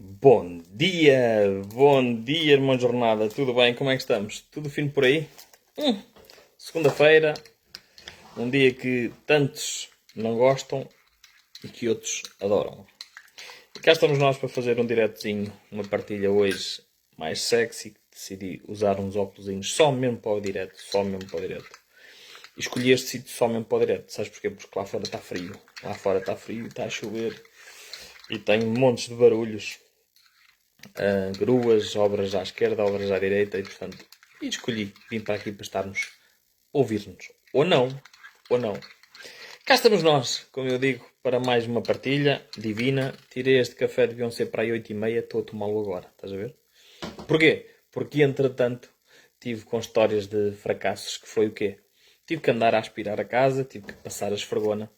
Bom dia, irmã jornada, tudo bem? Como é que estamos? Tudo fino por aí? Segunda-feira, um dia que tantos não gostam e que outros adoram. E cá estamos nós para fazer um diretozinho, uma partilha hoje mais sexy. Decidi usar uns óculos só mesmo para o direto, só mesmo para o direto. E escolhi este sítio só mesmo para o direto, sabes porquê? Porque lá fora está frio. Lá fora está frio, está a chover e tem montes de barulhos. Gruas, obras à esquerda, obras à direita e portanto escolhi vim para aqui para estarmos a ouvir-nos. Ou não, ou não. Cá estamos nós, como eu digo, para mais uma partilha divina. Tirei este café, deviam ser para aí 8h30, estou a tomá-lo agora, estás a ver? Porquê? Porque entretanto tive com histórias de fracassos que foi o quê? Tive que andar a aspirar a casa, tive que passar a esfregona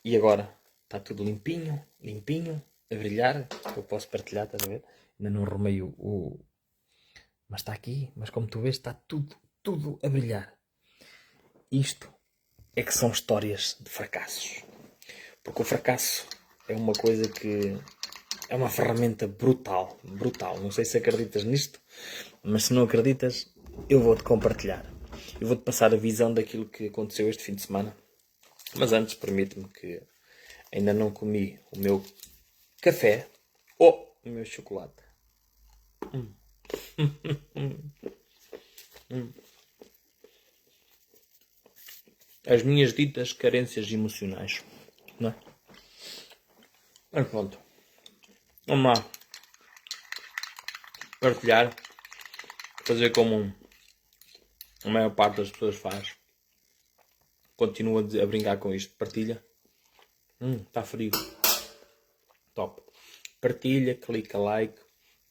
e agora está tudo limpinho, limpinho, a brilhar. Eu posso partilhar, estás a ver? Ainda não arrumei o... Mas está aqui, mas como tu vês está tudo a brilhar. Isto é que são histórias de fracassos. Porque o fracasso é uma coisa que... é uma ferramenta brutal, brutal. Não sei se acreditas nisto, mas se não acreditas, eu vou-te compartilhar. Eu vou-te passar a visão daquilo que aconteceu este fim de semana. Mas antes, permite-me que ainda não comi o meu café ou o meu chocolate. As minhas ditas carências emocionais, não é? Mas pronto. Vamos lá. Partilhar. Fazer como a maior parte das pessoas faz. Continua a brincar com isto. Partilha. Está frio. Top. Partilha, clica like,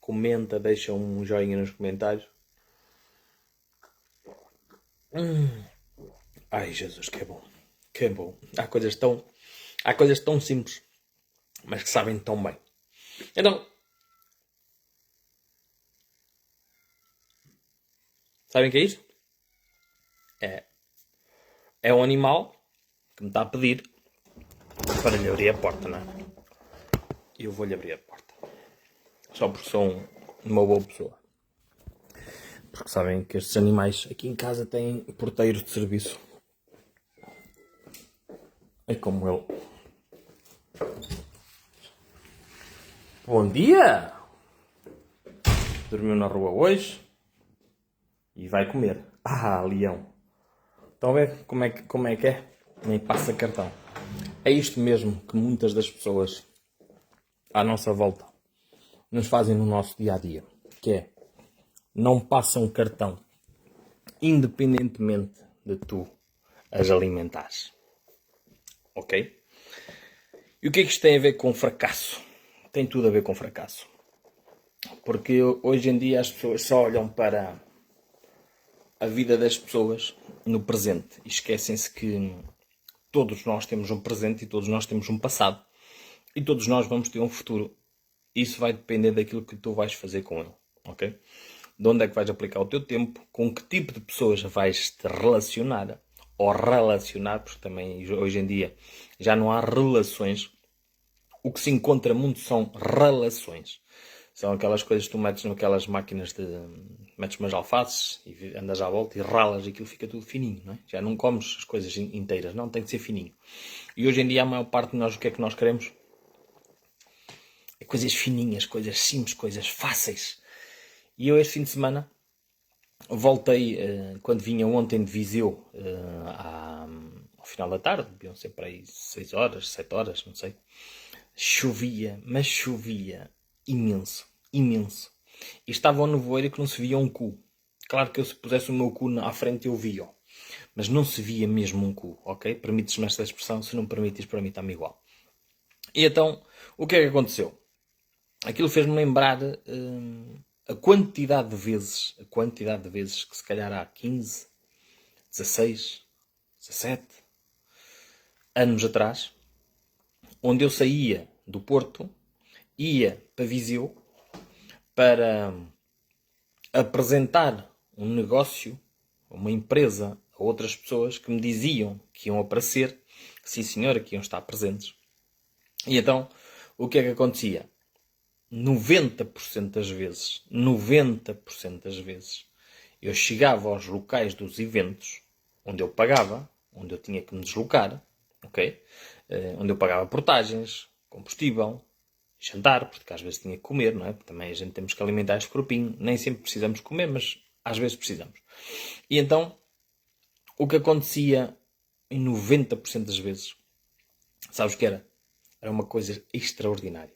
comenta, deixa um joinha nos comentários. Ai, Jesus, que é bom. Que é bom. Há coisas tão simples, mas que sabem tão bem. Então, sabem o que é isto? É um animal que me está a pedir para lhe abrir a porta, não é? E eu vou-lhe abrir a porta. Só porque sou uma boa pessoa. Porque sabem que estes animais aqui em casa têm porteiros de serviço. É como ele. Bom dia! Dormiu na rua hoje e vai comer. Ah, leão! Estão a ver como é que é? Nem passa cartão. É isto mesmo que muitas das pessoas à nossa volta nos fazem no nosso dia-a-dia. Que é, não passam cartão, independentemente de tu as alimentares. Ok? E o que é que isto tem a ver com fracasso? Tem tudo a ver com fracasso. Porque hoje em dia as pessoas só olham para a vida das pessoas no presente e esquecem-se que todos nós temos um presente e todos nós temos um passado. E todos nós vamos ter um futuro. Isso vai depender daquilo que tu vais fazer com ele. Ok? De onde é que vais aplicar o teu tempo, com que tipo de pessoas vais te relacionar, ou relacionar, porque também hoje em dia já não há relações. O que se encontra muito são relações. São aquelas coisas que tu metes naquelas máquinas de... metes umas alfaces e andas à volta e ralas e aquilo fica tudo fininho, não é? Já não comes as coisas inteiras, não, tem que ser fininho. E hoje em dia a maior parte de nós o que é que nós queremos? É coisas fininhas, coisas simples, coisas fáceis. E eu este fim de semana voltei, quando vinha ontem de Viseu, ao final da tarde, deviam ser para aí 6 horas, 7 horas, não sei. Chovia, mas chovia imenso, imenso. E estava um nevoeiro que não se via um cu. Claro que eu se pusesse o meu cu à frente eu via, mas não se via mesmo um cu, ok? Permites-me esta expressão, se não permites para mim está-me igual. E então, o que é que aconteceu? Aquilo fez-me lembrar a quantidade de vezes que se calhar há 15, 16, 17 anos atrás, onde eu saía do Porto, ia para Viseu para apresentar um negócio, uma empresa a outras pessoas que me diziam que iam aparecer, sim senhora, que iam estar presentes. E então, o que é que acontecia? 90% das vezes, 90% das vezes, eu chegava aos locais dos eventos, onde eu pagava, onde eu tinha que me deslocar, ok? Onde eu pagava portagens, combustível, jantar, porque às vezes tinha que comer, não é? Porque também a gente temos que alimentar este corpinho. Nem sempre precisamos comer, mas às vezes precisamos. E então, o que acontecia em 90% das vezes, sabes o que era? Era uma coisa extraordinária.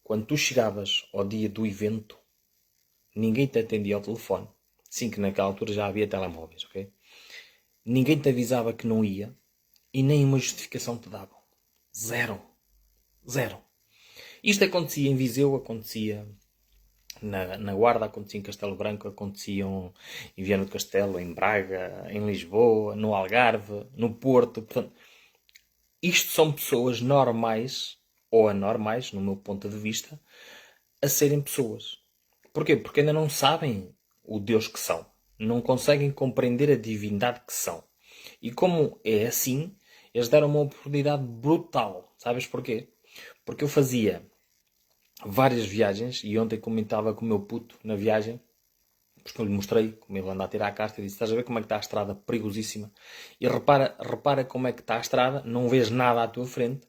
Quando tu chegavas ao dia do evento, ninguém te atendia ao telefone. Sim, que naquela altura já havia telemóveis, ok? Ninguém te avisava que não ia e nem uma justificação te davam. Zero. Zero. Isto acontecia em Viseu, acontecia na Guarda, acontecia em Castelo Branco, aconteciam em Viana do Castelo, em Braga, em Lisboa, no Algarve, no Porto. Portanto, isto são pessoas normais, ou anormais, no meu ponto de vista, a serem pessoas. Porquê? Porque ainda não sabem o Deus que são. Não conseguem compreender a divindade que são. E como é assim, eles deram uma oportunidade brutal. Sabes porquê? Porque eu fazia várias viagens e ontem comentava com o meu puto na viagem, porque eu lhe mostrei como ele anda a tirar a casca e disse: estás a ver como é que está a estrada perigosíssima? E repara como é que está a estrada, não vês nada à tua frente.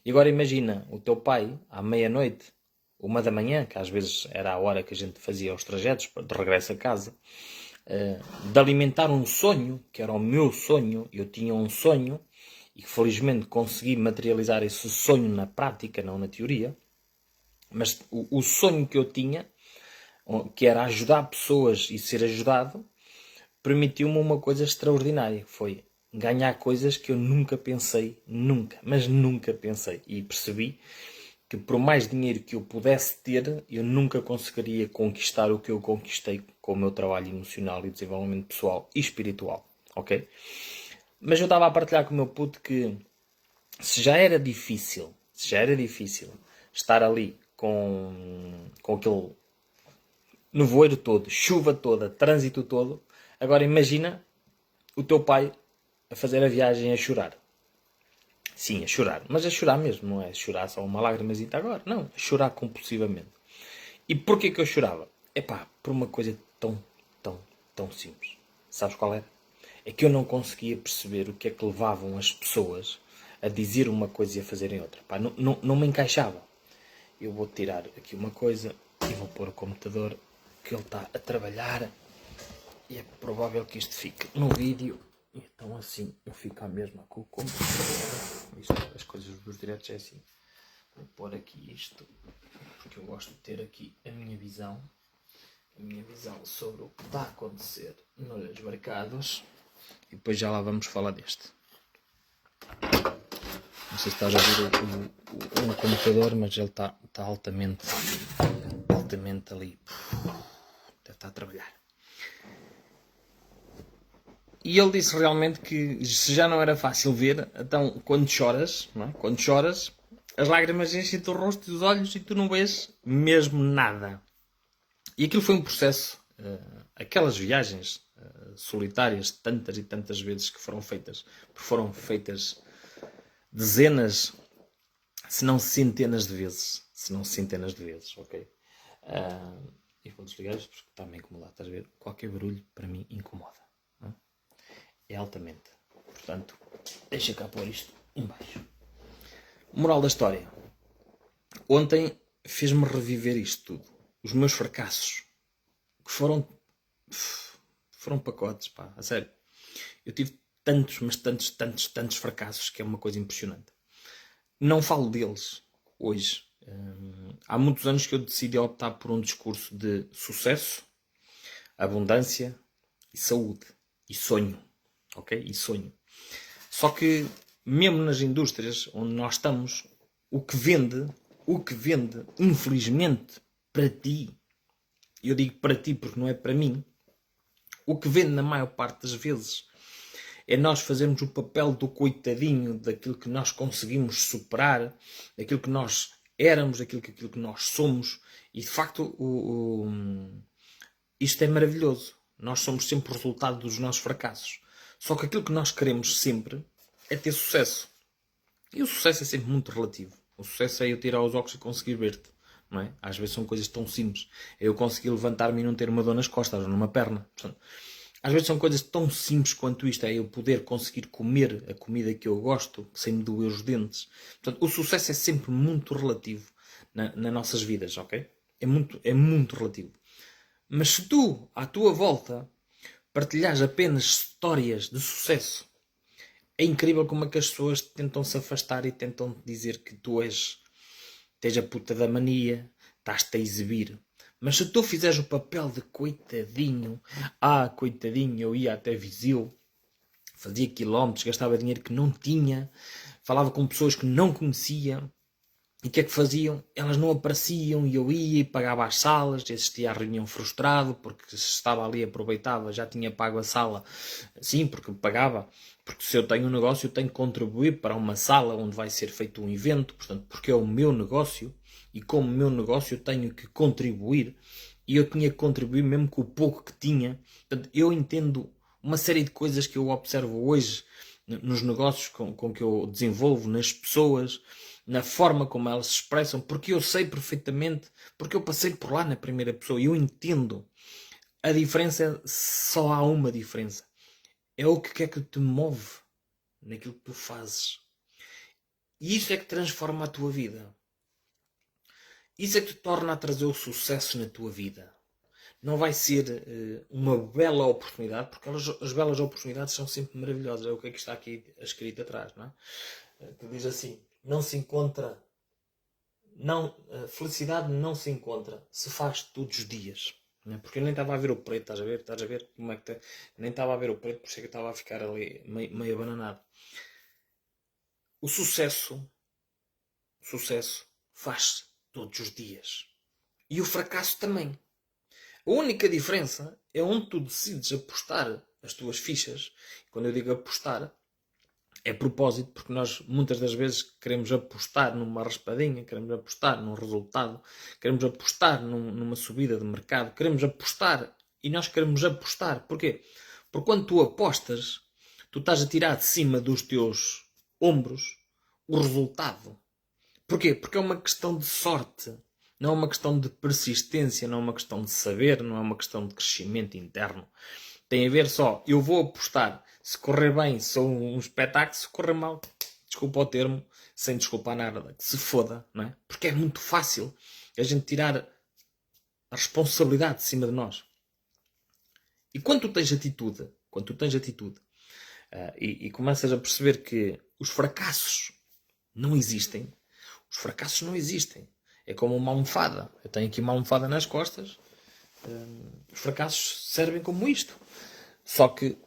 E agora imagina o teu pai, à meia-noite, 1 da manhã, que às vezes era a hora que a gente fazia os trajetos de regresso a casa, de alimentar um sonho, que era o meu sonho. Eu tinha um sonho e felizmente consegui materializar esse sonho na prática, não na teoria. Mas o sonho que eu tinha, que era ajudar pessoas e ser ajudado, permitiu-me uma coisa extraordinária. Foi ganhar coisas que eu nunca pensei, nunca, mas nunca pensei. E percebi que por mais dinheiro que eu pudesse ter, eu nunca conseguiria conquistar o que eu conquistei com o meu trabalho emocional e desenvolvimento pessoal e espiritual. Ok? Mas eu estava a partilhar com o meu puto que se já era difícil estar ali com aquele nevoeiro todo, chuva toda, trânsito todo, agora imagina o teu pai a fazer a viagem a chorar. Sim, a chorar. Mas a chorar mesmo, não é chorar só uma lágrimazinha agora. Não, a chorar compulsivamente. E porquê que eu chorava? Epá, por uma coisa tão simples. Sabes qual era? É que eu não conseguia perceber o que é que levavam as pessoas a dizer uma coisa e a fazerem outra. Pá, não me encaixava. Eu vou tirar aqui uma coisa e vou pôr o computador que ele está a trabalhar e é provável que isto fique no vídeo. Então assim eu fico à mesma com o computador. Isto, as coisas dos diretos é assim. Vou pôr aqui isto porque eu gosto de ter aqui a minha visão sobre o que está a acontecer nos mercados e depois já lá vamos falar deste. Não sei se estás a ver o computador, mas ele está altamente ali. Deve estar a trabalhar. E ele disse realmente que se já não era fácil ver, então quando choras, não é? Quando choras, as lágrimas enchem-te o rosto e os olhos e tu não vês mesmo nada. E aquilo foi um processo, aquelas viagens solitárias, tantas e tantas vezes que foram feitas, porque foram feitas dezenas, se não centenas de vezes. Ok? E vou desligar isto porque está-me a incomodar, estás a ver? Qualquer barulho para mim incomoda. Não é? É altamente. Portanto, deixa cá pôr isto em baixo. Moral da história. Ontem fez-me reviver isto tudo. Os meus fracassos. Que foram pacotes, pá. A sério. Eu tive tantos, mas tantos fracassos que é uma coisa impressionante. Não falo deles hoje. Há muitos anos que eu decidi optar por um discurso de sucesso, abundância e saúde. E sonho. Ok? E sonho. Só que, mesmo nas indústrias onde nós estamos, o que vende, infelizmente, para ti, eu digo para ti porque não é para mim, o que vende na maior parte das vezes é nós fazermos o papel do coitadinho, daquilo que nós conseguimos superar, daquilo que nós éramos, daquilo que nós somos. E de facto, isto é maravilhoso. Nós somos sempre o resultado dos nossos fracassos. Só que aquilo que nós queremos sempre é ter sucesso. E o sucesso é sempre muito relativo. O sucesso é eu tirar os óculos e conseguir ver-te. não é? Às vezes são coisas tão simples. É eu conseguir levantar-me e não ter uma dor nas costas ou numa perna. Portanto, às vezes são coisas tão simples quanto isto. É eu poder conseguir comer a comida que eu gosto sem me doer os dentes. Portanto, o sucesso é sempre muito relativo nas nossas vidas, ok? É muito relativo. Mas se tu, à tua volta, partilhares apenas histórias de sucesso, é incrível como é que as pessoas tentam se afastar e tentam dizer que tens a puta da mania, estás-te a exibir. Mas se tu fizeres o papel de coitadinho, coitadinho, eu ia até Viseu, fazia quilómetros, gastava dinheiro que não tinha, falava com pessoas que não conhecia, e o que é que faziam? Elas não apareciam e eu ia e pagava as salas, assistia à reunião frustrado, porque se estava ali aproveitava, já tinha pago a sala. Sim, porque pagava. Porque se eu tenho um negócio, eu tenho que contribuir para uma sala onde vai ser feito um evento, portanto, porque é o meu negócio, e como meu negócio eu tenho que contribuir, e eu tinha que contribuir mesmo com o pouco que tinha. Portanto, eu entendo uma série de coisas que eu observo hoje nos negócios com que eu desenvolvo, nas pessoas, na forma como elas se expressam, porque eu sei perfeitamente, porque eu passei por lá na primeira pessoa e eu entendo. A diferença, só há uma diferença. É o que é que te move naquilo que tu fazes. E isso é que transforma a tua vida. Isso é que te torna a trazer o sucesso na tua vida. Não vai ser uma bela oportunidade, porque as belas oportunidades são sempre maravilhosas. É o que é que está aqui escrito atrás, não é? Que diz assim: não se encontra, não, a felicidade não se encontra, se faz todos os dias. Não é? Porque eu nem estava a ver o preto, estás a ver? Estás a ver como é que está? Nem estava a ver o preto, por isso é que eu estava a ficar ali meio abananado. O sucesso faz-se todos os dias. E o fracasso também. A única diferença é onde tu decides apostar as tuas fichas. Quando eu digo apostar, é propósito, porque nós muitas das vezes queremos apostar numa raspadinha, queremos apostar num resultado, queremos apostar numa subida de mercado, queremos apostar e nós queremos apostar. Porquê? Porque quando tu apostas, tu estás a tirar de cima dos teus ombros o resultado. Porquê? Porque é uma questão de sorte. Não é uma questão de persistência, não é uma questão de saber, não é uma questão de crescimento interno. Tem a ver só, eu vou apostar. Se correr bem, sou um espetáculo. Se correr mal, desculpa o termo, sem desculpar nada, que se foda, não é? Porque é muito fácil a gente tirar a responsabilidade de cima de nós. E quando tu tens atitude, e começas a perceber que os fracassos não existem, É como uma almofada. Eu tenho aqui uma almofada nas costas. Os fracassos servem como isto. Só que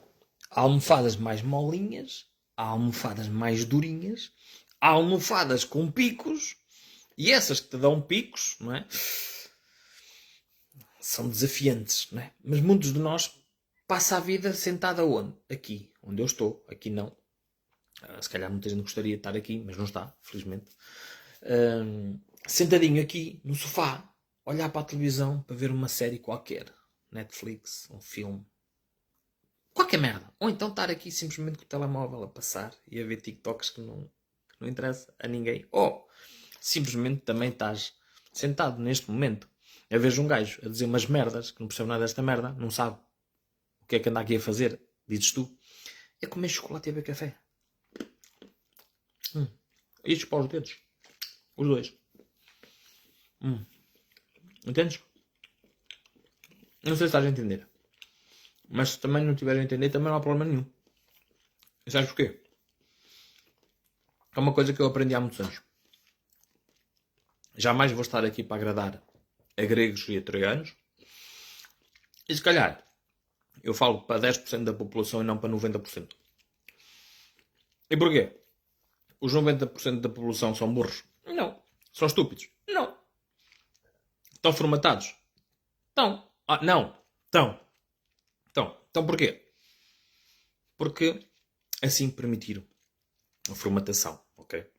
há almofadas mais molinhas, há almofadas mais durinhas, há almofadas com picos, e essas que te dão picos, não é? São desafiantes, não é? Mas muitos de nós passa a vida sentada onde? Aqui, onde eu estou. Aqui não. Se calhar muita gente gostaria de estar aqui, mas não está, felizmente. Sentadinho aqui no sofá, olhar para a televisão para ver uma série qualquer, Netflix, um filme, qualquer merda. Ou então estar aqui simplesmente com o telemóvel a passar e a ver TikToks que não interessa a ninguém. Ou simplesmente também estás sentado neste momento a ver um gajo a dizer umas merdas que não percebe nada desta merda, não sabe o que é que anda aqui a fazer, dizes tu, é comer chocolate e beber café. Isto para os dedos. Os dois. Entendes? Não sei se estás a entender. Mas se também não estiveres a entender, também não há problema nenhum. E sabes porquê? É uma coisa que eu aprendi há muitos anos. Jamais vou estar aqui para agradar a gregos e a troianos. E se calhar eu falo para 10% da população e não para 90%. E porquê? Os 90% da população são burros? Não. São estúpidos? Não. Estão formatados? Estão. Não. Estão. Então porquê? Porque assim permitiram a formatação, ok?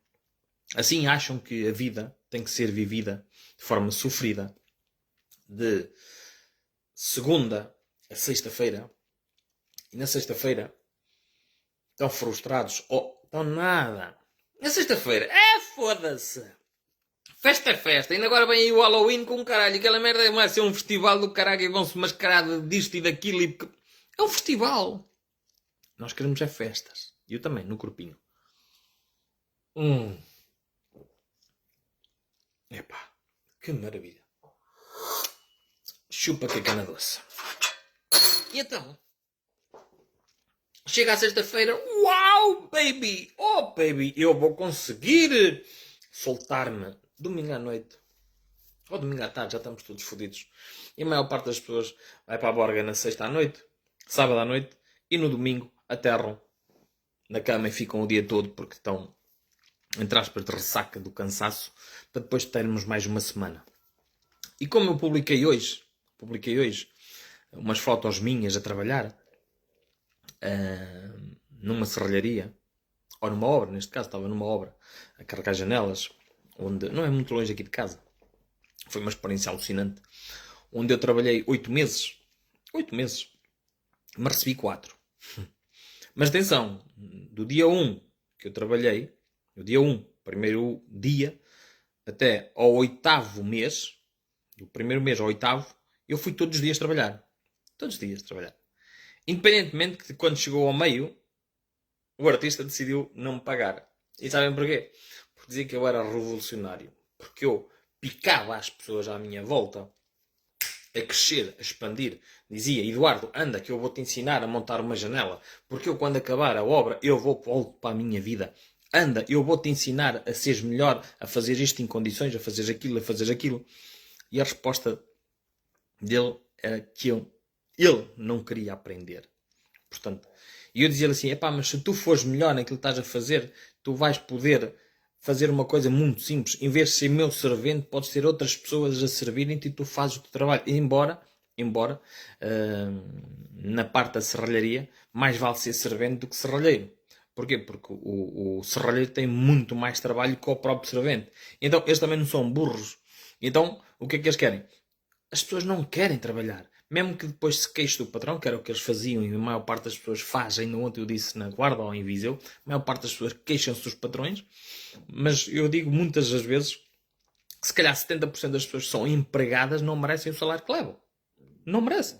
Assim acham que a vida tem que ser vivida de forma sofrida de segunda a sexta-feira, e na sexta-feira estão frustrados ou estão nada. Na sexta-feira, foda-se! festa é festa. Ainda agora vem aí o Halloween com caralho. Aquela merda vai ser um festival do caralho e vão-se mascarar disto e daquilo. É um festival. Nós queremos é festas. E eu também, no corpinho. Epá, que maravilha. Chupa que é cana doce. E então? Chega à sexta-feira. Uau, baby! Oh, baby! Eu vou conseguir soltar-me. Domingo à noite. Ou domingo à tarde, já estamos todos fodidos. E a maior parte das pessoas vai para a borga na sexta à noite, sábado à noite, e no domingo aterram na cama e ficam o dia todo porque estão, entre aspas, de ressaca do cansaço, para depois termos mais uma semana. E como eu publiquei hoje umas fotos minhas a trabalhar numa serralharia, ou numa obra, neste caso estava numa obra, a carregar janelas, onde não é muito longe aqui de casa. Foi uma experiência alucinante, onde eu trabalhei 8 meses, mas recebi 4. Mas atenção, do dia 1 que eu trabalhei, do dia 1, primeiro dia, até ao 8º mês, do primeiro mês ao 8º, eu fui todos os dias trabalhar. Todos os dias trabalhar. Independentemente que quando chegou ao meio, o artista decidiu não me pagar. E sabem porquê? Porque dizia que eu era revolucionário. Porque eu picava as pessoas à minha volta a crescer, a expandir. Dizia, Eduardo, anda que eu vou te ensinar a montar uma janela. Porque eu quando acabar a obra, eu volto para a minha vida. Anda, eu vou te ensinar a seres melhor, a fazer isto em condições, a fazer aquilo. E a resposta dele era que ele não queria aprender. Portanto, e eu dizia-lhe assim, epá, mas se tu fores melhor naquilo que estás a fazer, tu vais poder fazer uma coisa muito simples. Em vez de ser meu servente, podes ter outras pessoas a servirem-te e tu fazes o teu trabalho. Embora na parte da serralharia, mais vale ser servente do que serralheiro. Porquê? Porque o serralheiro tem muito mais trabalho que o próprio servente. Então, eles também não são burros. Então, o que é que eles querem? As pessoas não querem trabalhar. Mesmo que depois se queixe do patrão, que era o que eles faziam e a maior parte das pessoas faz, ainda ontem eu disse na Guarda ou em Viseu, a maior parte das pessoas queixam-se dos patrões, mas eu digo muitas das vezes, se calhar 70% das pessoas que são empregadas não merecem o salário que levam. Não merecem.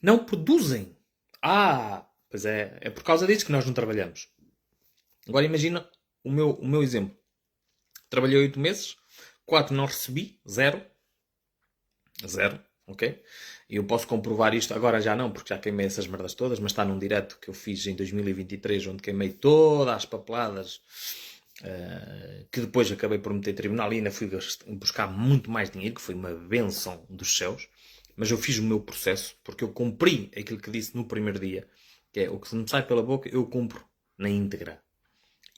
Não produzem. Pois é por causa disso que nós não trabalhamos. Agora imagina o meu exemplo. Trabalhei 8 meses, 4 não recebi, 0, ok? E eu posso comprovar isto, agora já não, porque já queimei essas merdas todas, mas está num direto que eu fiz em 2023, onde queimei todas as papeladas, que depois acabei por meter tribunal e ainda fui buscar muito mais dinheiro, que foi uma benção dos céus, mas eu fiz o meu processo, porque eu cumpri aquilo que disse no primeiro dia, que é o que me sai pela boca, eu cumpro na íntegra.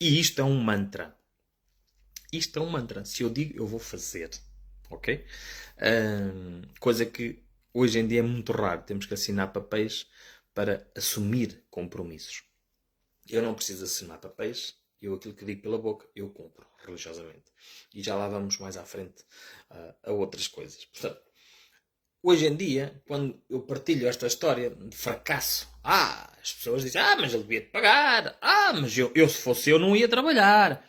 E isto é um mantra. Isto é um mantra. Se eu digo, eu vou fazer. Ok? Coisa que hoje em dia é muito raro. Temos que assinar papéis para assumir compromissos. Eu não preciso assinar papéis. Eu aquilo que digo pela boca, eu cumpro religiosamente. E já lá vamos mais à frente a outras coisas. Portanto, hoje em dia, quando eu partilho esta história de fracasso, as pessoas dizem, mas ele devia te pagar. Mas eu se fosse eu não ia trabalhar.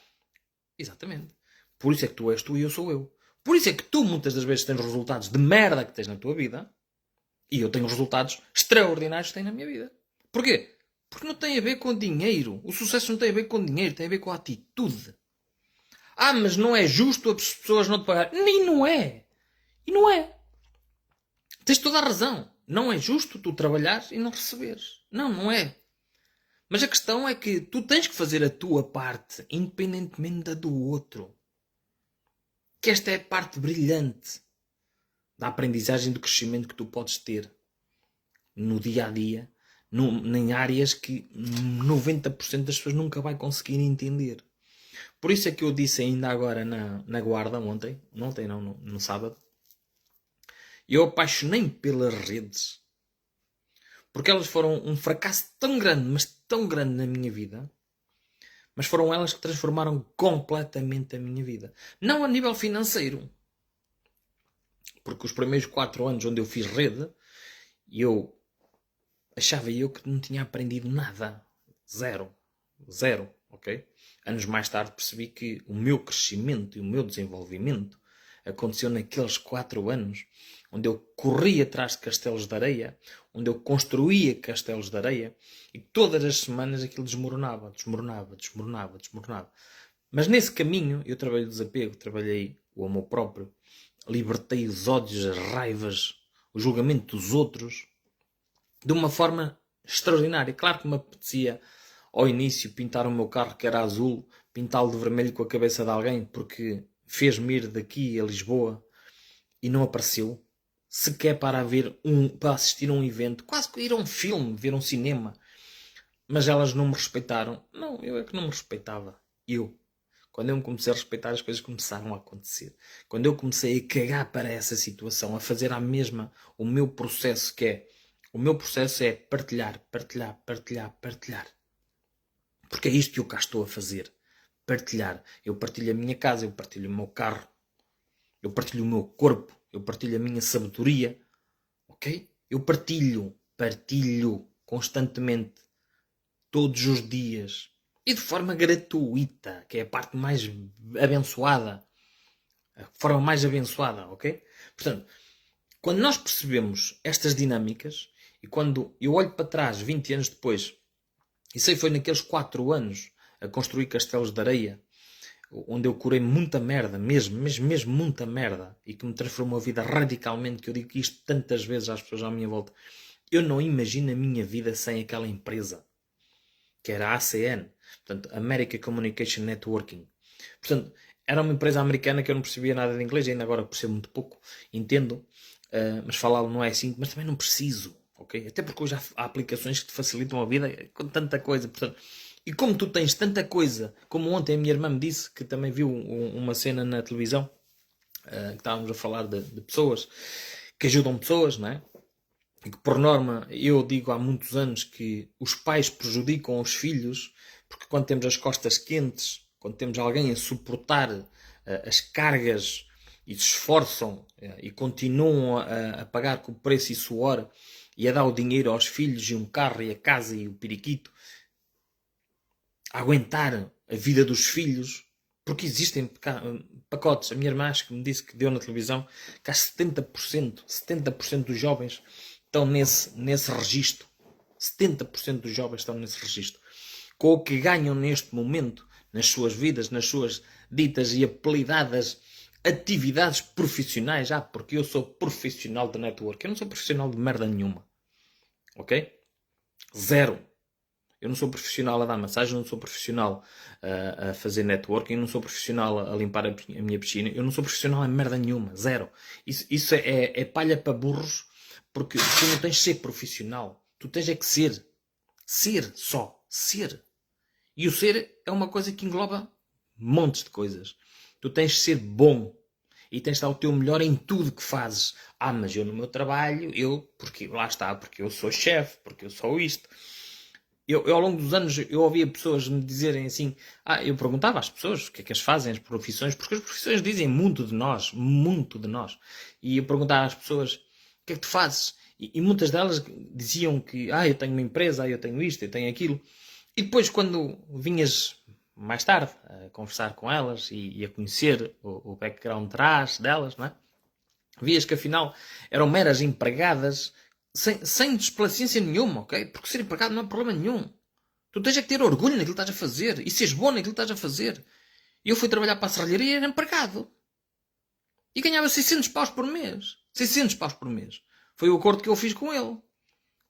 Exatamente. Por isso é que tu és tu e eu sou eu. Por isso é que tu muitas das vezes tens resultados de merda que tens na tua vida e eu tenho resultados extraordinários que tenho na minha vida. Porquê? Porque não tem a ver com dinheiro. O sucesso não tem a ver com dinheiro, tem a ver com a atitude. Mas não é justo as pessoas não te pagarem. Nem não é. E não é. Tens toda a razão. Não é justo tu trabalhares e não receberes. Não é. Mas a questão é que tu tens que fazer a tua parte, independentemente da do outro. Que esta é a parte brilhante da aprendizagem do crescimento que tu podes ter no dia a dia, em áreas que 90% das pessoas nunca vai conseguir entender. Por isso é que eu disse ainda agora na Guarda no sábado, eu apaixonei-me pelas redes, porque elas foram um fracasso tão grande, mas tão grande na minha vida. Mas foram elas que transformaram completamente a minha vida. Não a nível financeiro. Porque os primeiros 4 anos onde eu fiz rede, eu achava que não tinha aprendido nada. Zero, ok? Anos mais tarde percebi que o meu crescimento e o meu desenvolvimento aconteceu naqueles 4 anos, onde eu corria atrás de castelos de areia, onde eu construía castelos de areia, e todas as semanas aquilo desmoronava. Mas nesse caminho eu trabalhei o desapego, trabalhei o amor próprio, libertei os ódios, as raivas, o julgamento dos outros, de uma forma extraordinária. Claro que me apetecia ao início pintar o meu carro que era azul, pintá-lo de vermelho com a cabeça de alguém, porque fez-me ir daqui a Lisboa e não apareceu. Sequer para assistir a um evento, quase que ir a um filme, ver um cinema. Mas elas não me respeitaram. Não, eu é que não me respeitava. Quando eu me comecei a respeitar, as coisas começaram a acontecer. Quando eu comecei a cagar para essa situação, a fazer à mesma o meu processo, o meu processo é partilhar. Porque é isto que eu cá estou a fazer. Partilhar. Eu partilho a minha casa, eu partilho o meu carro, eu partilho o meu corpo, eu partilho a minha sabedoria. Ok? Eu partilho constantemente, todos os dias. E de forma gratuita, que é a parte mais abençoada. A forma mais abençoada, ok? Portanto, quando nós percebemos estas dinâmicas, e quando eu olho para trás, 20 anos depois, e sei foi naqueles 4 anos a construir castelos de areia, onde eu curei muita merda, mesmo muita merda, e que me transformou a vida radicalmente, que eu digo isto tantas vezes às pessoas à minha volta. Eu não imagino a minha vida sem aquela empresa, que era a ACN, portanto, American Communication Networking. Portanto, era uma empresa americana que eu não percebia nada de inglês, ainda agora percebo muito pouco, entendo, mas falá-lo não é assim, mas também não preciso, ok? Até porque hoje há aplicações que te facilitam a vida com tanta coisa, portanto, e como tu tens tanta coisa, como ontem a minha irmã me disse, que também viu uma cena na televisão, que estávamos a falar de pessoas que ajudam pessoas, não é? E que por norma, eu digo há muitos anos que os pais prejudicam os filhos, porque quando temos as costas quentes, quando temos alguém a suportar as cargas e se esforçam e continuam a pagar com o preço e suor e a dar o dinheiro aos filhos e um carro e a casa e o periquito, a aguentar a vida dos filhos, porque existem pacotes. A minha irmã acho que me disse que deu na televisão que há 70% dos jovens estão nesse registro. 70% dos jovens estão nesse registro. Com o que ganham neste momento, nas suas vidas, nas suas ditas e apelidadas atividades profissionais. Porque eu sou profissional de network. Eu não sou profissional de merda nenhuma. Ok? Zero. Eu não sou profissional a dar massagem, não sou profissional a fazer networking, não sou profissional a limpar a minha piscina, eu não sou profissional em merda nenhuma, zero. Isso é palha para burros, porque tu não tens de ser profissional, tu tens é que ser. Ser só, ser. E o ser é uma coisa que engloba montes de coisas. Tu tens de ser bom e tens de dar o teu melhor em tudo que fazes. Mas eu no meu trabalho, porque lá está, porque eu sou chefe, porque eu sou isto. Eu, ao longo dos anos, eu ouvia pessoas me dizerem assim, eu perguntava às pessoas o que é que as fazem, as profissões, porque as profissões dizem muito de nós, muito de nós. E eu perguntava às pessoas, o que é que tu fazes? E muitas delas diziam que, eu tenho uma empresa, eu tenho isto, eu tenho aquilo. E depois, quando vinhas mais tarde a conversar com elas e a conhecer o background atrás delas, não é? Vias que afinal eram meras empregadas sem desplicência nenhuma, ok? Porque ser empregado não é problema nenhum. Tu tens é que ter orgulho naquilo que estás a fazer e seres bom naquilo que estás a fazer. Eu fui trabalhar para a serralharia e era empregado. E ganhava 600 paus por mês. 600 paus por mês. Foi o acordo que eu fiz com ele.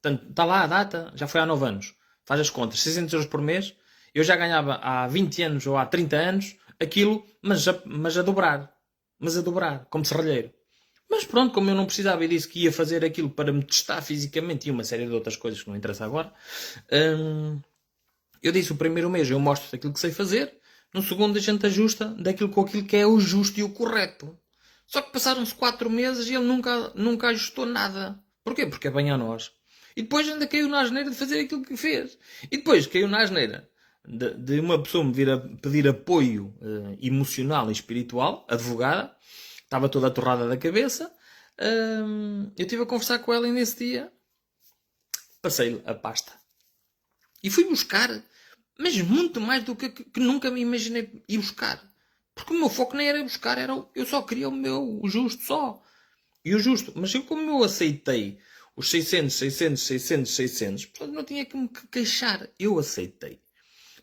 Portanto, está lá a data, já foi há 9 anos. Faz as contas, 600 euros por mês. Eu já ganhava há 20 anos ou há 30 anos aquilo, mas a dobrar. Mas a dobrar, como serralheiro. Mas pronto, como eu não precisava e disse que ia fazer aquilo para me testar fisicamente e uma série de outras coisas que não interessa agora, eu disse o primeiro mês eu mostro aquilo que sei fazer, no segundo a gente ajusta daquilo com aquilo que é o justo e o correto. Só que passaram-se 4 meses e ele nunca ajustou nada. Porquê? Porque é bem a nós. E depois ainda caiu na asneira de fazer aquilo que fez. E depois caiu na asneira de uma pessoa me vir a pedir apoio emocional e espiritual, advogada, estava toda atorrada da cabeça. Eu estive a conversar com ela e nesse dia passei-lhe a pasta. E fui buscar, mas muito mais do que nunca me imaginei ir buscar. Porque o meu foco nem era buscar, eu só queria o justo só. E o justo. Mas como eu aceitei os 600, portanto não tinha que me queixar. Eu aceitei.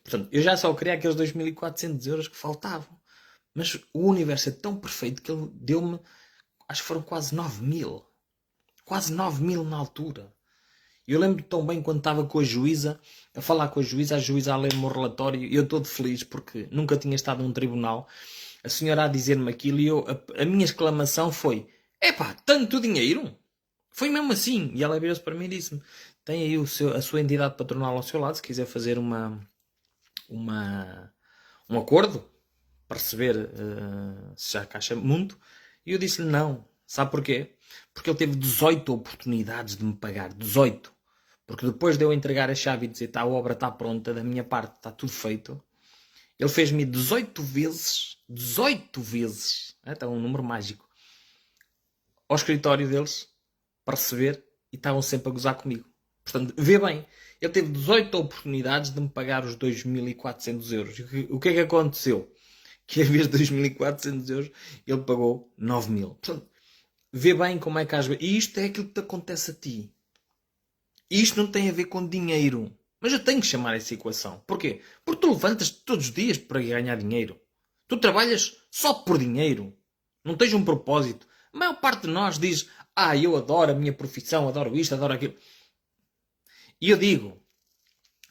Portanto, eu já só queria aqueles 2.400 € que faltavam. Mas o universo é tão perfeito que ele deu-me, acho que foram quase 9.000. Quase 9.000 na altura. Eu lembro tão bem quando estava com a juíza, a falar com a juíza a ler-me o relatório, e eu todo feliz porque nunca tinha estado num tribunal, a senhora a dizer-me aquilo, e a minha exclamação foi: epá, tanto dinheiro? Foi mesmo assim. E ela virou-se para mim e disse-me: tem aí a sua entidade patronal ao seu lado, se quiser fazer um acordo para receber, se já caixa muito. E eu disse-lhe não. Sabe porquê? Porque ele teve 18 oportunidades de me pagar. 18. Porque depois de eu entregar a chave e dizer a obra está pronta, da minha parte está tudo feito, ele fez-me 18 vezes, está um número mágico, ao escritório deles para receber, e estavam sempre a gozar comigo. Portanto, vê bem, ele teve 18 oportunidades de me pagar os 2.400 €. O que é que aconteceu? Que em vez de 2.400 €, ele pagou 9.000. Portanto, vê bem como é que às vezes... E isto é aquilo que te acontece a ti. E isto não tem a ver com dinheiro. Mas eu tenho que chamar essa equação. Porquê? Porque tu levantas-te todos os dias para ganhar dinheiro. Tu trabalhas só por dinheiro. Não tens um propósito. A maior parte de nós diz: eu adoro a minha profissão, adoro isto, adoro aquilo. E eu digo: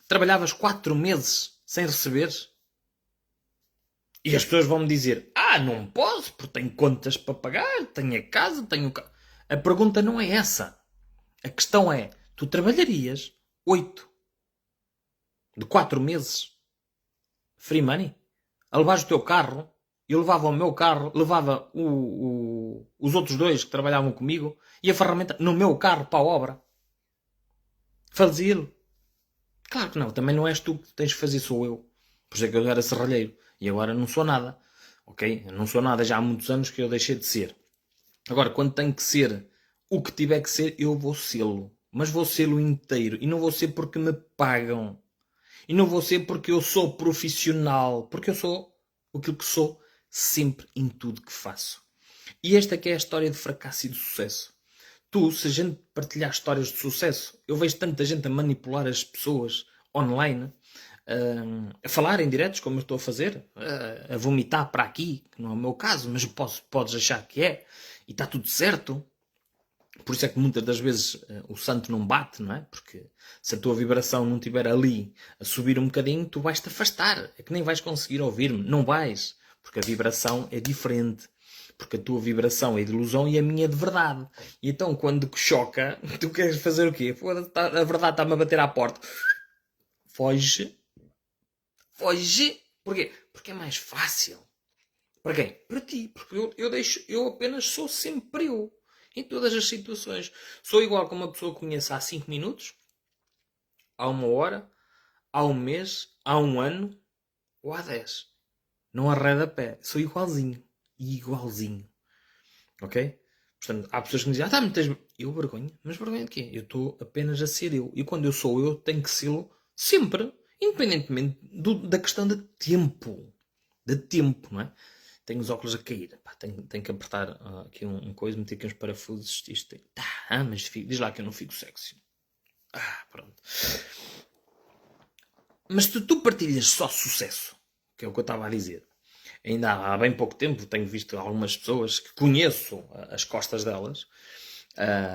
trabalhavas 4 meses sem receberes? E as pessoas vão-me dizer: não posso, porque tenho contas para pagar, tenho a casa, tenho o carro. A pergunta não é essa. A questão é: tu trabalharias 8 de 4 meses free money? A levares o teu carro? Eu levava o meu carro, levava os outros 2 que trabalhavam comigo e a ferramenta no meu carro para a obra. Fazia-lo. Claro que não, também não és tu que tens de fazer, sou eu. Por isso é que eu era serralheiro. E agora não sou nada. Ok? Eu não sou nada, já há muitos anos que eu deixei de ser. Agora, quando tenho que ser o que tiver que ser, eu vou sê-lo. Mas vou sê-lo inteiro. E não vou ser porque me pagam. E não vou ser porque eu sou profissional. Porque eu sou aquilo que sou sempre em tudo que faço. E esta que é a história de fracasso e de sucesso. Se a gente partilhar histórias de sucesso, eu vejo tanta gente a manipular as pessoas online, a falar em diretos, como eu estou a fazer, a vomitar para aqui, que não é o meu caso, mas podes achar que é, e está tudo certo. Por isso é que muitas das vezes o santo não bate, não é? Porque se a tua vibração não estiver ali a subir um bocadinho, tu vais-te afastar. É que nem vais conseguir ouvir-me. Não vais. Porque a vibração é diferente. Porque a tua vibração é de ilusão e a minha é de verdade. E então, quando choca, tu queres fazer o quê? A verdade está-me a bater à porta. Foge. Foge. Porquê? Porque é mais fácil. Para quem? Para ti. Porque eu apenas sou sempre eu. Em todas as situações. Sou igual que uma pessoa que conheço há 5 minutos, há 1 hora, há 1 mês, há 1 ano ou há 10. Não arreda pé. Sou igualzinho. Igualzinho. Ok? Portanto, há pessoas que me dizem: mas tens... Eu vergonha. Mas vergonha de quê? Eu estou apenas a ser eu. E quando eu sou eu, tenho que ser sempre. Independentemente da questão de tempo. De tempo, não é? Tenho os óculos a cair. Pá, tenho que apertar aqui um coisa, meter aqui uns parafusos. Isto mas diz lá que eu não fico sexy. Pronto. Mas se tu partilhas só sucesso, que é o que eu estava a dizer, ainda há bem pouco tempo tenho visto algumas pessoas que conheço as costas delas,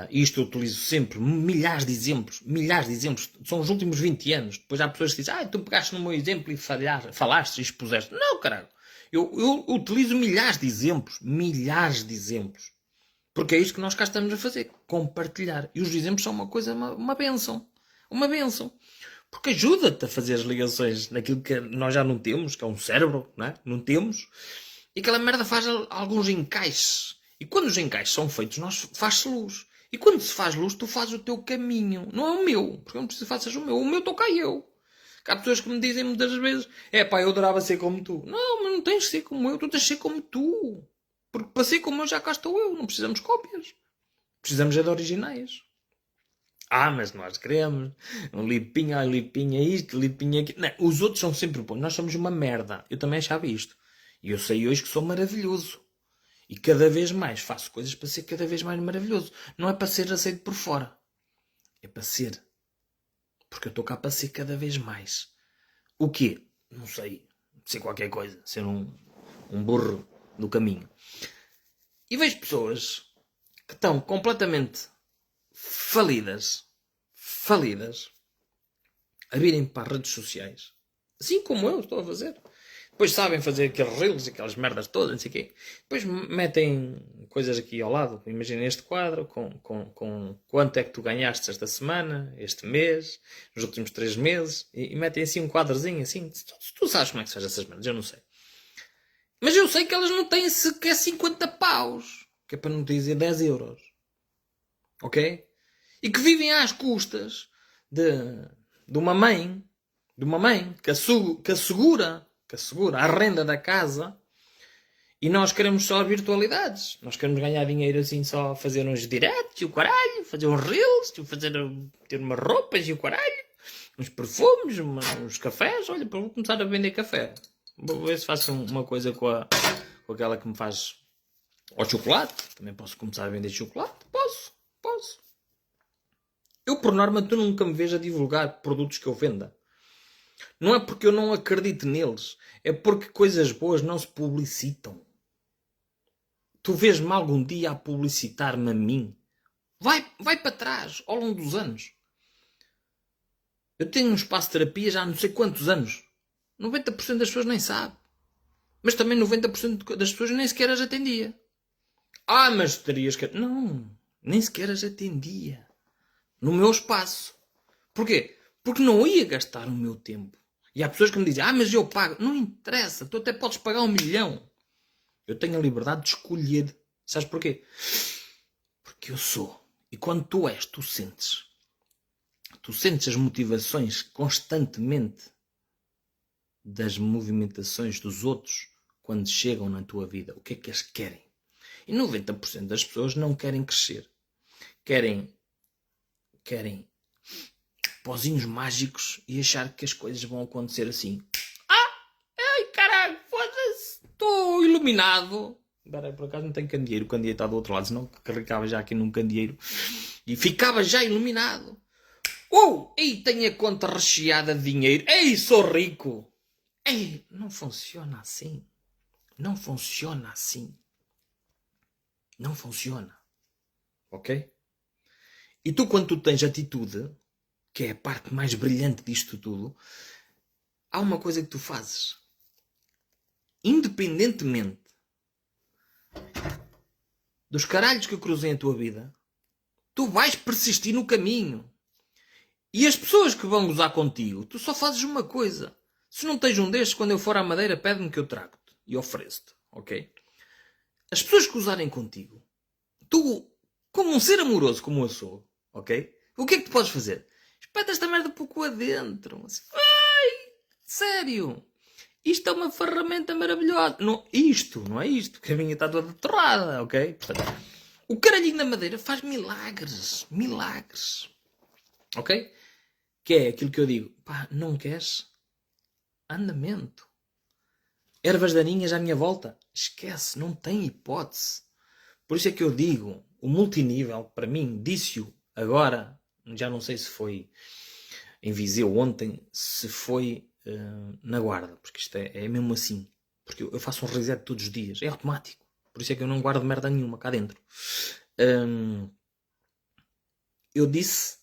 e isto eu utilizo sempre milhares de exemplos, são os últimos 20 anos. Depois há pessoas que dizem: tu pegaste no meu exemplo e falaste e expuseste. Não, caralho. Eu utilizo milhares de exemplos. Porque é isto que nós cá estamos a fazer. Compartilhar. E os exemplos são uma coisa, uma bênção. Uma bênção. Porque ajuda-te a fazer as ligações naquilo que nós já não temos, que é um cérebro, não é? Não temos. E aquela merda faz alguns encaixes. E quando os encaixes são feitos, faz-se luz. E quando se faz luz, tu fazes o teu caminho. Não é o meu. Porque eu não preciso que faças o meu. O meu estou cá eu. Há pessoas que me dizem muitas vezes: eu adorava ser como tu. Não, mas não tens de ser como eu. Tu tens de ser como tu. Porque para ser como eu já cá estou eu. Não precisamos de cópias. Precisamos de originais. Mas nós queremos um lipinha isto, lipinha aquilo. Não, os outros são sempre bons. Nós somos uma merda. Eu também achava isto. E eu sei hoje que sou maravilhoso. E cada vez mais faço coisas para ser cada vez mais maravilhoso. Não é para ser aceito por fora. É para ser. Porque eu estou cá para ser cada vez mais. O quê? Não sei. Ser qualquer coisa. Ser um burro do caminho. E vejo pessoas que estão completamente falidas, a virem para as redes sociais, assim como eu estou a fazer. Depois sabem fazer aqueles reels, aquelas merdas todas, não sei o quê. Depois metem coisas aqui ao lado. Imagina este quadro com quanto é que tu ganhaste esta semana, este mês, nos últimos 3 meses. E metem assim um quadrozinho assim. Tu sabes como é que se faz essas merdas, eu não sei. Mas eu sei que elas não têm sequer 50 paus. Que é para não dizer 10 euros. Ok? E que vivem às custas de uma mãe que assegura a renda da casa, e nós queremos só virtualidades. Nós queremos ganhar dinheiro assim, só fazer uns diretos e o caralho, fazer uns reels, ter umas roupas e o caralho, uns perfumes, uns cafés. Olha, vou começar a vender café. Vou ver se faço uma coisa com aquela que me faz ao chocolate. Também posso começar a vender chocolate. Posso. Eu, por norma, tu nunca me vejo a divulgar produtos que eu venda. Não é porque eu não acredito neles. É porque coisas boas não se publicitam. Tu vês-me algum dia a publicitar-me a mim? Vai para trás, ao longo dos anos. Eu tenho um espaço de terapia já há não sei quantos anos. 90% das pessoas nem sabe. Mas também 90% das pessoas nem sequer as atendia. Ah, mas terias que... Não, nem sequer as atendia. No meu espaço. Porquê? Porque não ia gastar o meu tempo. E há pessoas que me dizem, mas eu pago. Não interessa, tu até podes pagar 1 milhão. Eu tenho a liberdade de escolher. Sabes porquê? Porque eu sou. E quando tu és, tu sentes. Tu sentes as motivações constantemente das movimentações dos outros quando chegam na tua vida. O que é que eles querem? E 90% das pessoas não querem crescer. Querem pozinhos mágicos e achar que as coisas vão acontecer assim. Ai caralho, foda-se, estou iluminado. Espera, por acaso não tenho candeeiro, o candeeiro está do outro lado, senão carregava já aqui num candeeiro e ficava já iluminado. Ei, tenho a conta recheada de dinheiro. Ei, sou rico. Ei, não funciona assim. Não funciona assim. Não funciona. Ok? E tu, quando tu tens atitude, que é a parte mais brilhante disto tudo, há uma coisa que tu fazes. Independentemente dos caralhos que cruzem a tua vida, tu vais persistir no caminho. E as pessoas que vão gozar contigo, tu só fazes uma coisa. Se não tens um destes, quando eu for à Madeira, pede-me que eu trago-te e ofereço-te. Ok? As pessoas que gozarem contigo, tu, como um ser amoroso como eu sou, ok? O que é que tu podes fazer? Espeta esta merda pouco adentro. Ai, sério. Isto é uma ferramenta maravilhosa. Não é isto. Que a minha está toda torrada, ok? Portanto, o caralhinho da madeira faz milagres. Milagres. Ok? Que é aquilo que eu digo. Pá, não queres? Andamento. Ervas daninhas à minha volta? Esquece, não tem hipótese. Por isso é que eu digo, o multinível, para mim, disse-o agora, já não sei se foi em Viseu ontem, se foi na Guarda, porque isto é mesmo assim. Porque eu faço um reset todos os dias, é automático. Por isso é que eu não guardo merda nenhuma cá dentro. Eu disse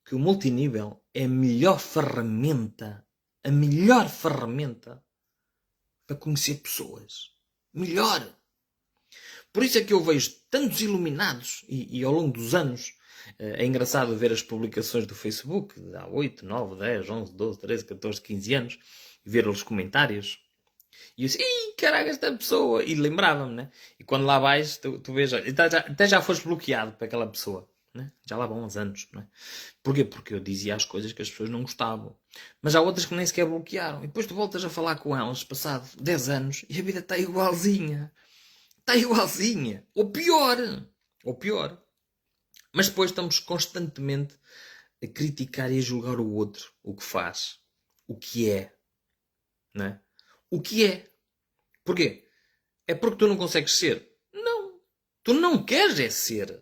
que o multinível é a melhor ferramenta para conhecer pessoas. Melhor. Por isso é que eu vejo tantos iluminados e ao longo dos anos é engraçado ver as publicações do Facebook de há 8, 9, 10, 11, 12, 13, 14, 15 anos e ver os comentários. E eu disse, caraca, esta pessoa. E lembrava-me, né? E quando lá vais, tu vês, até já foste bloqueado para aquela pessoa. Né? Já lá vão uns anos. Né? Porquê? Porque eu dizia as coisas que as pessoas não gostavam. Mas há outras que nem sequer bloquearam. E depois tu voltas a falar com elas, passado 10 anos, e a vida está igualzinha. Está igualzinha. Ou pior. Mas depois estamos constantemente a criticar e a julgar o outro. O que faz. O que é. Não é? O que é. Porquê? É porque tu não consegues ser? Não. Tu não queres é ser.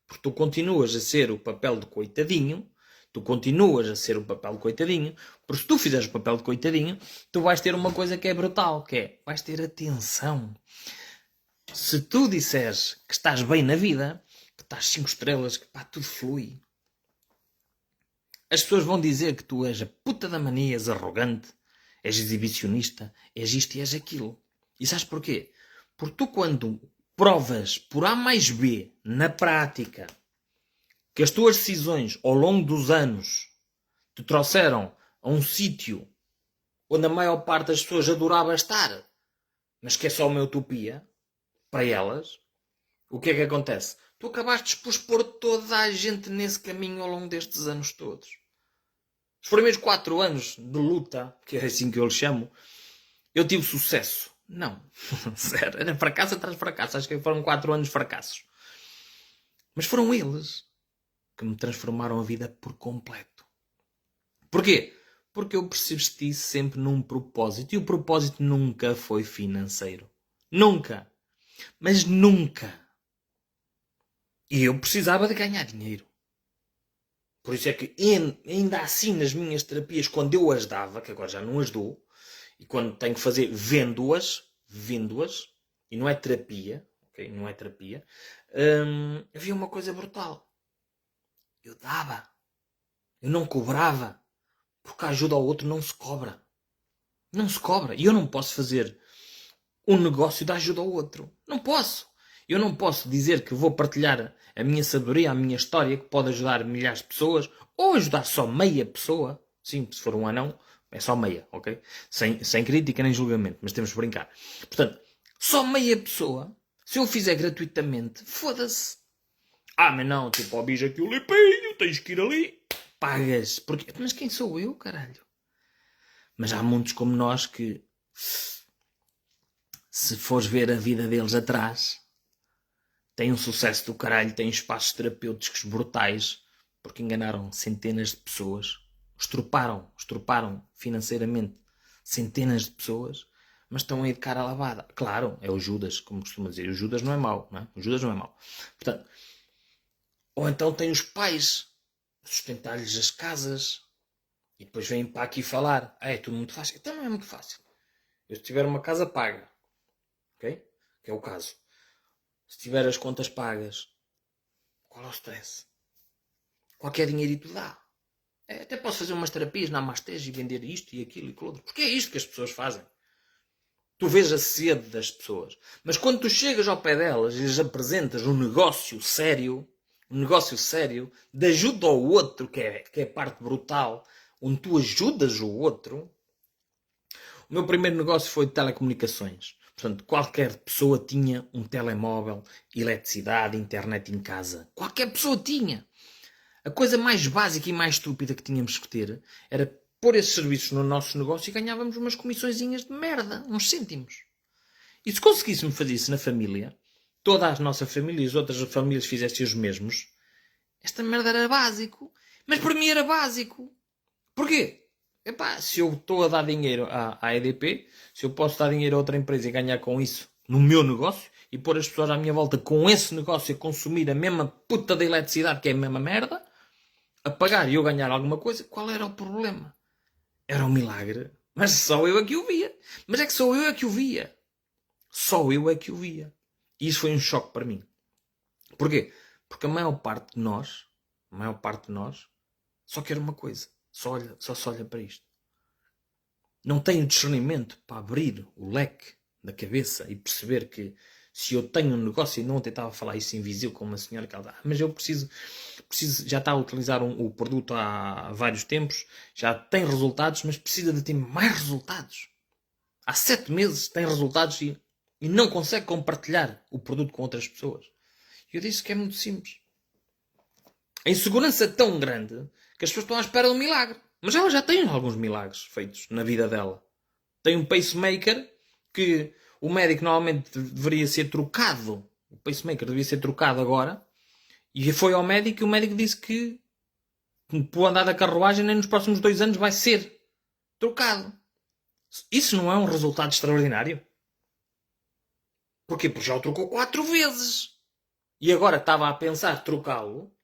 Porque tu continuas a ser o papel de coitadinho. Tu continuas a ser o papel de coitadinho. Porque se tu fizeres o papel de coitadinho, tu vais ter uma coisa que é brutal. Que é, vais ter atenção. Se tu disseres que estás bem na vida, que estás 5 estrelas, que pá, tudo flui. As pessoas vão dizer que tu és a puta da mania, és arrogante, és exibicionista, és isto e és aquilo. E sabes porquê? Porque tu quando provas por A mais B, na prática, que as tuas decisões ao longo dos anos te trouxeram a um sítio onde a maior parte das pessoas adorava estar, mas que é só uma utopia, para elas, o que é que acontece? Tu acabaste por expor toda a gente nesse caminho ao longo destes anos todos. Os primeiros 4 anos de luta, que é assim que eu lhe chamo, eu tive sucesso. Não. Sério, era fracasso atrás de fracasso. Acho que foram 4 anos de fracassos. Mas foram eles que me transformaram a vida por completo. Porquê? Porque eu persisti sempre num propósito. E o propósito nunca foi financeiro. Nunca. Mas nunca. E eu precisava de ganhar dinheiro. Por isso é que ainda assim nas minhas terapias, quando eu as dava, que agora já não as dou, e quando tenho que fazer vendo-as, e não é terapia, ok? Não é terapia, havia uma coisa brutal. Eu dava. Eu não cobrava. Porque a ajuda ao outro não se cobra. Não se cobra. E eu não posso fazer um negócio de ajuda ao outro. Não posso. Eu não posso dizer que vou partilhar a minha sabedoria, a minha história, que pode ajudar milhares de pessoas, ou ajudar só meia pessoa. Sim, se for um anão, é só meia, ok? Sem crítica nem julgamento, mas temos que brincar. Portanto, só meia pessoa, se eu fizer gratuitamente, foda-se. Ah, mas não, tipo, ó bicho aqui o limpinho, tens que ir ali. Pagas. Porque... Mas quem sou eu, caralho? Mas há muitos como nós que, se fores ver a vida deles atrás, têm um sucesso do caralho, têm espaços terapêuticos brutais, porque enganaram centenas de pessoas, estruparam financeiramente centenas de pessoas, mas estão aí de cara lavada. Claro, é o Judas, como costuma dizer. O Judas não é mau, não é? O Judas não é mau. Portanto, ou então tem os pais a sustentar-lhes as casas e depois vêm para aqui falar. Ah, é tudo muito fácil. Então não é muito fácil. Eu se tiver uma casa paga, ok? Que é o caso. Se tiver as contas pagas, qual é o stress? Qualquer dinheirito dá. Até posso fazer umas terapias na Amastés e vender isto e aquilo e aquilo outro. Porque é isto que as pessoas fazem. Tu vês a sede das pessoas. Mas quando tu chegas ao pé delas e lhes apresentas um negócio sério de ajuda ao outro, que é a parte brutal, onde tu ajudas o outro. O meu primeiro negócio foi de telecomunicações. Portanto, qualquer pessoa tinha um telemóvel, eletricidade, internet em casa. Qualquer pessoa tinha. A coisa mais básica e mais estúpida que tínhamos que ter era pôr esses serviços no nosso negócio e ganhávamos umas comissõezinhas de merda, uns cêntimos. E se conseguíssemos fazer isso na família, toda a nossa família e as outras famílias fizessem os mesmos, esta merda era básico. Mas para mim era básico. Porquê? Epá, se eu estou a dar dinheiro à EDP, se eu posso dar dinheiro a outra empresa e ganhar com isso no meu negócio e pôr as pessoas à minha volta com esse negócio a consumir a mesma puta da eletricidade, que é a mesma merda, a pagar e eu ganhar alguma coisa, qual era o problema? Era um milagre. Mas só eu é que o via. Mas é que só eu é que o via. Só eu é que o via. E isso foi um choque para mim. Porquê? Porque a maior parte de nós, só quer uma coisa. Só se olha para isto. Não tem o discernimento para abrir o leque da cabeça e perceber que se eu tenho um negócio, e não tentava falar isso em Viseu com uma senhora que ela dá, mas eu preciso, já está a utilizar o produto há vários tempos, já tem resultados, mas precisa de ter mais resultados. Há 7 meses tem resultados e não consegue compartilhar o produto com outras pessoas. Eu disse que é muito simples. A insegurança é tão grande que as pessoas estão à espera de um milagre. Mas ela já tem alguns milagres feitos na vida dela. Tem um pacemaker que o médico normalmente deveria ser trocado. O pacemaker devia ser trocado agora. E foi ao médico e o médico disse que por andar da carruagem nem nos próximos 2 anos vai ser trocado. Isso não é um resultado extraordinário? Porquê? Porque já o trocou 4 vezes. E agora estava a pensar trocá-lo,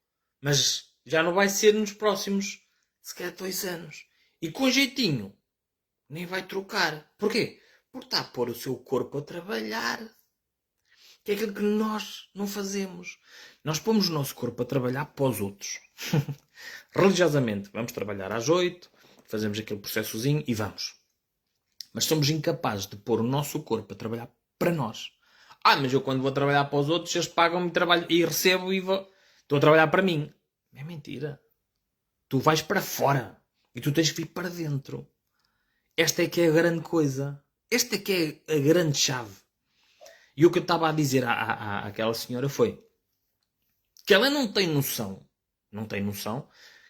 mas já não vai ser nos próximos, se calhar, 2 anos. E com jeitinho, nem vai trocar. Porquê? Porque está a pôr o seu corpo a trabalhar. Que é aquilo que nós não fazemos. Nós pomos o nosso corpo a trabalhar para os outros. Religiosamente, vamos trabalhar às 8, fazemos aquele processozinho e vamos. Mas somos incapazes de pôr o nosso corpo a trabalhar para nós. Mas eu quando vou trabalhar para os outros, eles pagam-me trabalho e recebo e vou... Estou a trabalhar para mim. É mentira. Tu vais para fora e tu tens que vir para dentro. Esta é que é a grande coisa. Esta é que é a grande chave. E o que eu estava a dizer àquela senhora foi que ela não tem noção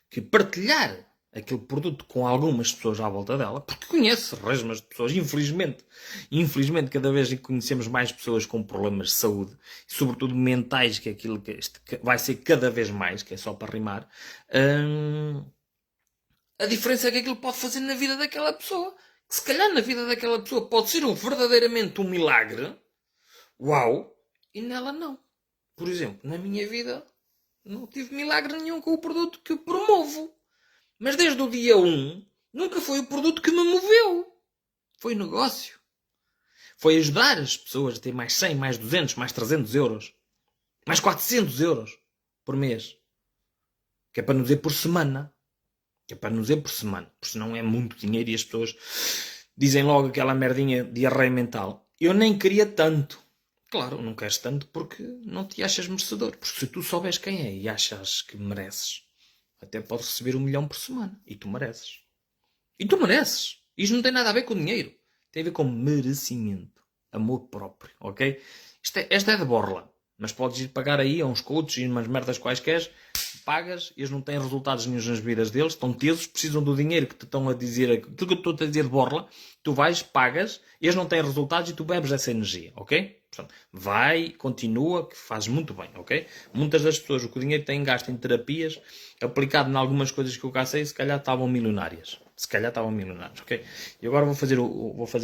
que partilhar aquele produto com algumas pessoas à volta dela, porque conhece resmas de pessoas, infelizmente cada vez conhecemos mais pessoas com problemas de saúde, sobretudo mentais, que é aquilo que vai ser cada vez mais, que é só para rimar. A diferença é que aquilo pode fazer na vida daquela pessoa, que se calhar na vida daquela pessoa pode ser verdadeiramente um milagre. Uau! E nela não. Por exemplo, na minha vida não tive milagre nenhum com o produto que eu promovo. Mas desde o dia 1 nunca foi o produto que me moveu. Foi o negócio. Foi ajudar as pessoas a ter mais 100, mais 200, mais 300 euros. Mais 400 euros por mês. Que é para não dizer por semana. Porque senão é muito dinheiro e as pessoas dizem logo aquela merdinha de diarreia mental. Eu nem queria tanto. Claro, não queres tanto porque não te achas merecedor. Porque se tu souberes quem é e achas que mereces, até podes receber 1 milhão por semana. E tu mereces. Isto não tem nada a ver com dinheiro. Tem a ver com merecimento. Amor próprio, ok? Esta é de borla. Mas podes ir pagar aí a uns coaches e umas merdas quaisquer. Pagas, eles não têm resultados nenhum nas vidas deles. Estão tesos, precisam do dinheiro que te estão a dizer. Aquilo que eu estou a dizer de borla. Tu vais, pagas, eles não têm resultados e tu bebes essa energia, ok? Portanto, vai, continua, que fazes muito bem, ok? Muitas das pessoas, o que o dinheiro tem gasto em terapias, aplicado em algumas coisas que eu cá sei, se calhar estavam milionárias. Ok? E agora vou fazer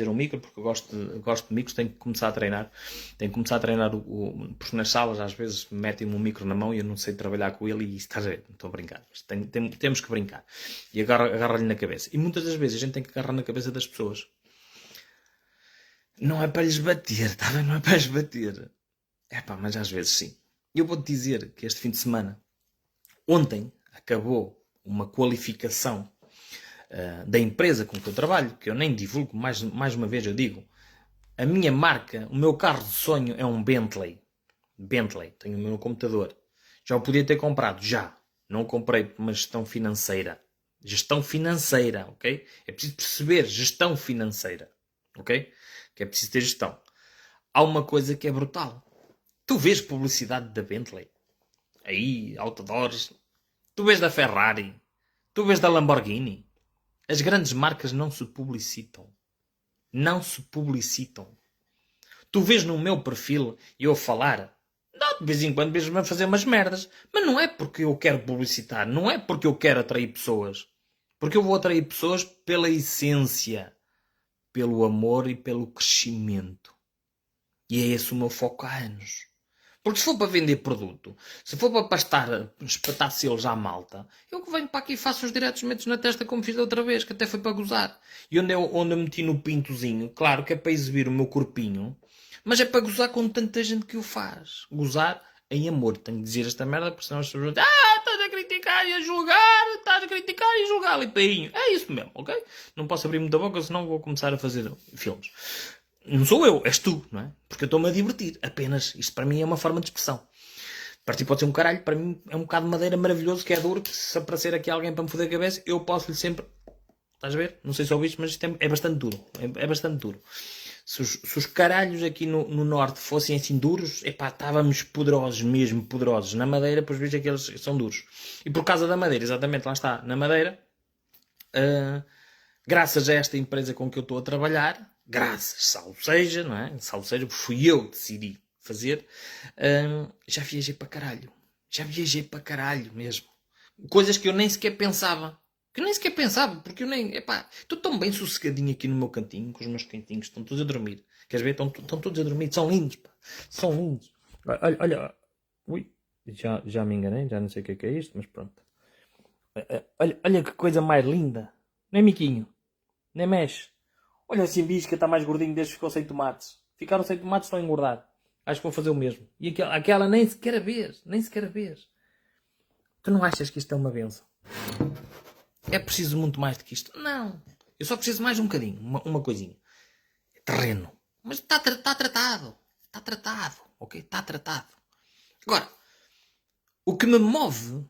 um micro, porque eu gosto de micros, tenho que começar a treinar. Porque nas salas às vezes metem-me um micro na mão e eu não sei trabalhar com ele e estás a ver, não estou a brincar. Mas temos que brincar. E agarra-lhe na cabeça. E muitas das vezes a gente tem que agarrar na cabeça das pessoas. Não é para lhes bater, está bem? Não é para lhes bater. Mas às vezes sim. Eu vou-te dizer que este fim de semana, ontem, acabou uma qualificação da empresa com que eu trabalho, que eu nem divulgo, mais uma vez eu digo. A minha marca, o meu carro de sonho é um Bentley. Tenho o meu computador. Já o podia ter comprado, já. Não o comprei por uma gestão financeira. Ok? É preciso perceber gestão financeira. Ok? Que é preciso ter gestão. Há uma coisa que é brutal. Tu vês publicidade da Bentley? Aí, outdoors. Tu vês da Ferrari? Tu vês da Lamborghini? As grandes marcas não se publicitam. Tu vês no meu perfil eu falar? Não, de vez em quando vejo-me a fazer umas merdas. Mas não é porque eu quero publicitar. Não é porque eu quero atrair pessoas. Porque eu vou atrair pessoas pela essência. Pelo amor e pelo crescimento. E é esse o meu foco há anos. Porque se for para vender produto, se for para espetar selos à malta, eu que venho para aqui e faço os diretos metos na testa como fiz da outra vez, que até foi para gozar. E onde eu meti no pintozinho, claro que é para exibir o meu corpinho, mas é para gozar com tanta gente que o faz. Gozar em amor. Tenho de dizer esta merda, porque senão as pessoas vão dizer estás a criticar e a julgar, lipainho. É isso mesmo, ok? Não posso abrir muita boca, senão vou começar a fazer filmes. Não sou eu, és tu, não é? Porque eu estou-me a divertir, apenas. Isto para mim é uma forma de expressão. Para ti pode ser um caralho, para mim é um bocado de madeira maravilhoso, que é duro, que se aparecer aqui alguém para me foder a cabeça, eu posso-lhe sempre... Estás a ver? Não sei se ouviste, mas isto é bastante duro. É bastante duro. Se os caralhos aqui no norte fossem assim duros, estávamos poderosos mesmo, poderosos. Na madeira, pois vejo que eles são duros. E por causa da madeira, exatamente, lá está, na madeira, graças a esta empresa com que eu estou a trabalhar, salvo seja, não é? Salvo seja, porque fui eu que decidi fazer, já viajei para caralho. Já viajei para caralho mesmo. Coisas que eu nem sequer pensava. Que eu nem sequer pensava, porque eu nem. Epá, estou tão bem sossegadinho aqui no meu cantinho, com os meus cantinhos, estão todos a dormir. Queres ver? Estão todos a dormir, são lindos, pá. São lindos. Olha. Ui, já me enganei, já não sei o que é isto, mas pronto. Olha que coisa mais linda. Nem miquinho. Nem mexe. Olha assim, bisca, está mais gordinho desde que ficou sem tomates. Ficaram sem tomates, estão a engordar. Acho que vou fazer o mesmo. E aquela nem sequer a vês. Nem sequer a vês. Tu não achas que isto é uma benção? É preciso muito mais do que isto? Não. Eu só preciso mais um bocadinho. Uma coisinha. É terreno. Mas está tratado. Está tratado. Ok? Está tratado. Agora, o que me move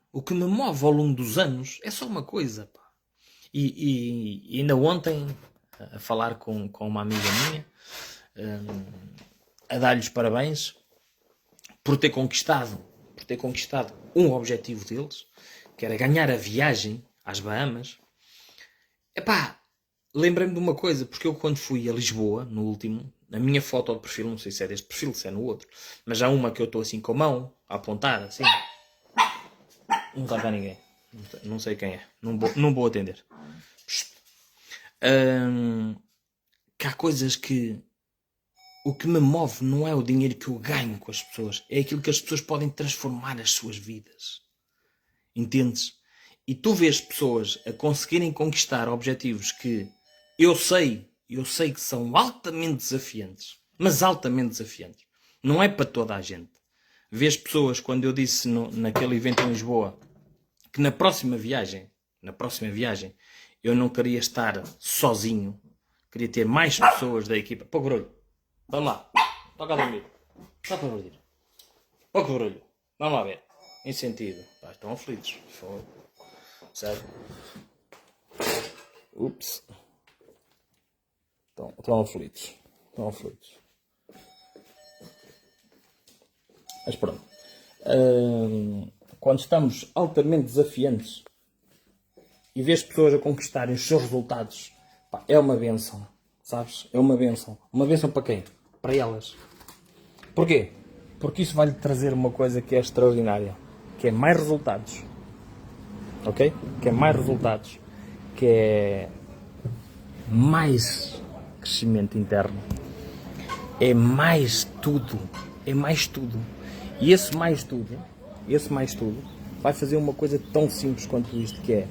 ao longo dos anos é só uma coisa, pá. E ainda ontem, a falar com uma amiga minha, a dar-lhes parabéns por ter conquistado um objetivo deles, que era ganhar a viagem às Bahamas. Epá, lembrei-me de uma coisa, porque eu quando fui a Lisboa, no último, na minha foto de perfil, não sei se é deste perfil, se é no outro, mas há uma que eu estou assim com a mão, a apontar, assim. Não está cá ninguém. Não sei quem é. Não vou atender. Que há coisas que... O que me move não é o dinheiro que eu ganho com as pessoas. É aquilo que as pessoas podem transformar as suas vidas. Entendes? E tu vês pessoas a conseguirem conquistar objetivos que eu sei que são altamente desafiantes. Mas altamente desafiantes. Não é para toda a gente. Vês pessoas, quando eu disse naquele evento em Lisboa, que na próxima viagem, eu não queria estar sozinho. Queria ter mais pessoas da equipa. Pouco barulho. Vamos lá. Toca a dormir. Só para barulho. Pouco barulho. Vamos lá ver. Em sentido. Pá, estão aflitos. Sério. Ups. Estão aflitos. Mas pronto. Quando estamos altamente desafiantes e vês pessoas a conquistarem os seus resultados, pá, é uma benção. Sabes? É uma benção. Uma benção para quem? Para elas. Porquê? Porque isso vai-lhe trazer uma coisa que é extraordinária. Que é mais resultados. Ok? Que é mais resultados. Que é mais crescimento interno. É mais tudo. É mais tudo. E esse mais tudo vai fazer uma coisa tão simples quanto isto, que é: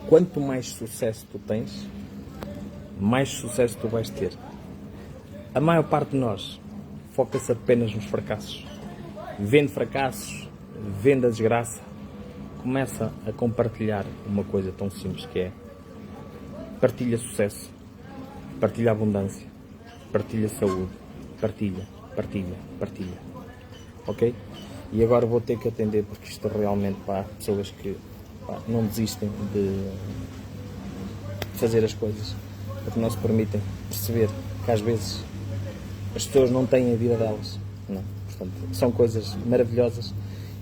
quanto mais sucesso tu tens, mais sucesso tu vais ter. A maior parte de nós foca-se apenas nos fracassos. Vendo fracassos, vendo a desgraça, começa a compartilhar uma coisa tão simples, que é: partilha sucesso, partilha abundância, partilha saúde, partilha. Ok? E agora vou ter que atender, porque isto realmente, pá, há pessoas que, pá, não desistem de fazer as coisas, porque não se permitem perceber que às vezes as pessoas não têm a vida delas. Não. Portanto, são coisas maravilhosas,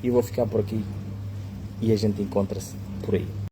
e eu vou ficar por aqui e a gente encontra-se por aí.